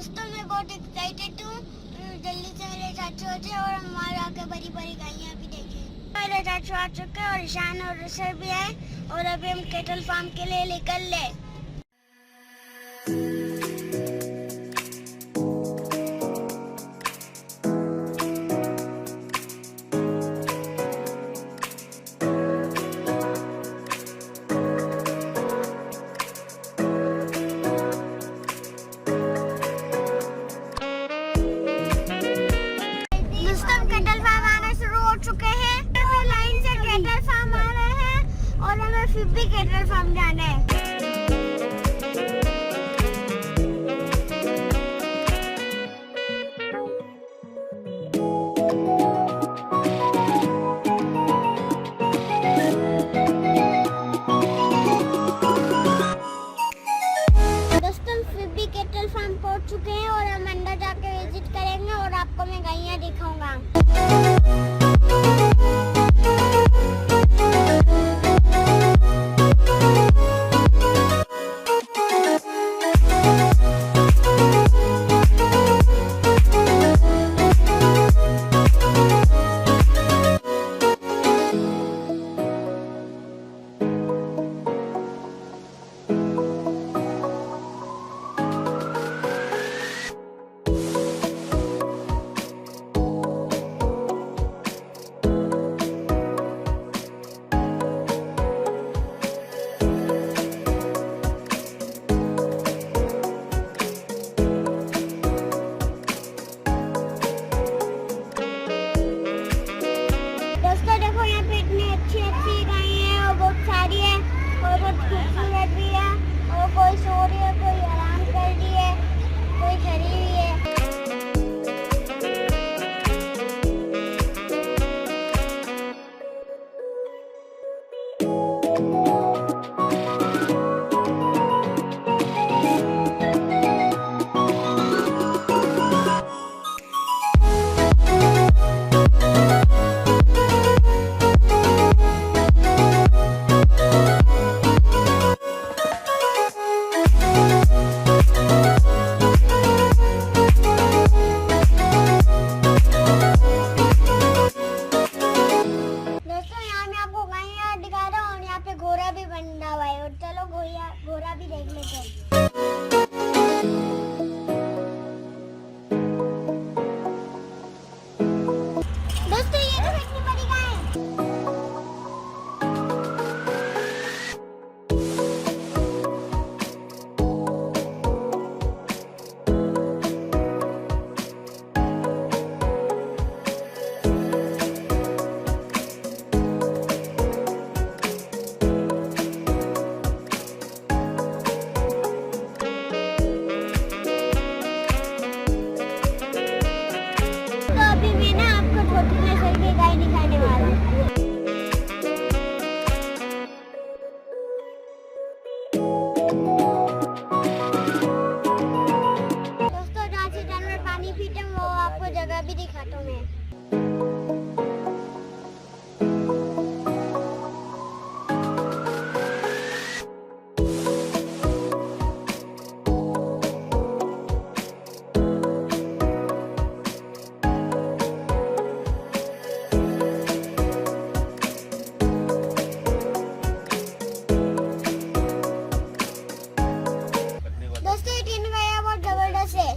दोस्तों मैं बहुत एक्साइटेड हूँ। जल्दी से मेरे चाचू आ जाए और हम वहाँ जाके बड़ी बड़ी गायें भी देखें। मेरे चाचू आ चुके हैं और ईशान और ऋषभ भी आए और अभी हम केटल फार्म के लिए निकल ले। लाइन से केटल फार्म आ रहे हैं और हमें फिब्बी केटल फार्म जाना है। दोस्तों फिब्बी केटल फार्म पहुंच चुके हैं और हम अंदर जाके विजिट करेंगे और आपको मैं गायें दिखाऊंगा। खूबसूरत भी है और कोई सो रही है, कोई आराम कर रही है, कोई खड़ी हुई है। घोड़ा भी बना हुआ है और चलो घोड़ा भी देख लेते हैं। दोस्तों ये तो इतनी बड़ी गाय है। जगह भी दिखाता हूँ मैं। दोस्तों ये तीन गाय बहुत जबरदस्त है।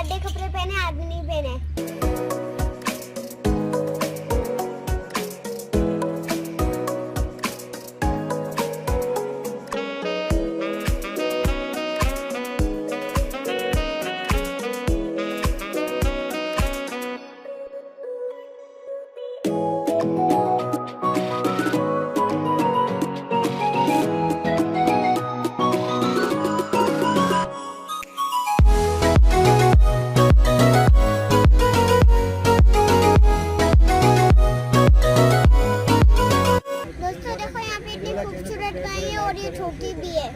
सादे कपड़े पहने, आज भी नहीं पहने। खूबसूरत गाय है और ये छोटी भी है।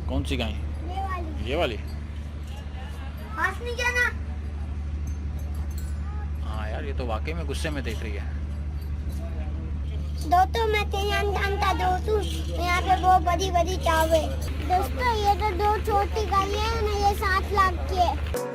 कौन सी गाय? ये वाली। पास नहीं जाना। हाँ यार, ये तो वाकई में गुस्से में देख रही है। दोस्तों मैं तेजान का दोस्त हूँ, यहाँ पे बहुत बड़ी बड़ी चाव है। दोस्तों ये तो दो छोटी गाय है ना, ये 7 लाख की है।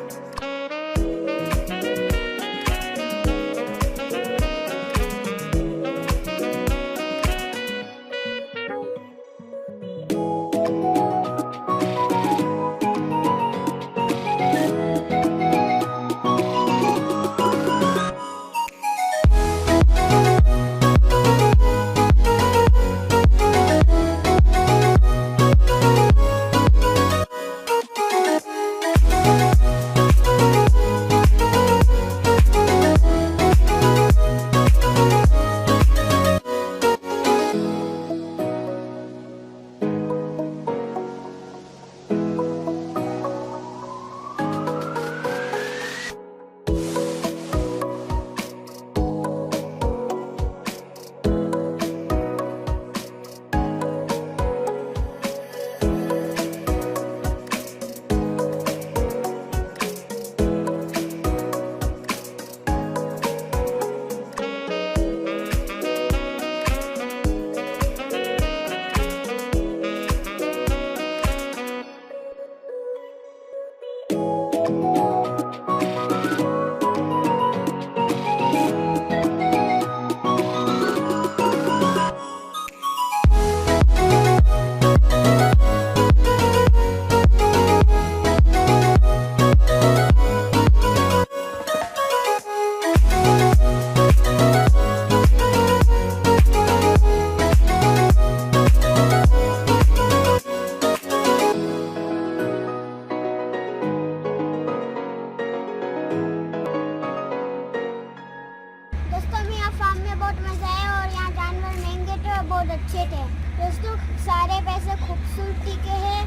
बहुत अच्छे थे दोस्तों, सारे पैसे खूबसूरती के हैं।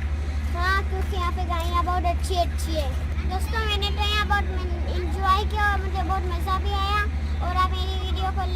हाँ, क्योंकि यहाँ पे गाड़ियाँ बहुत अच्छी है। दोस्तों मैंने तो यहाँ बहुत इंजॉय किया और मुझे बहुत मज़ा भी आया। और आप मेरी वीडियो को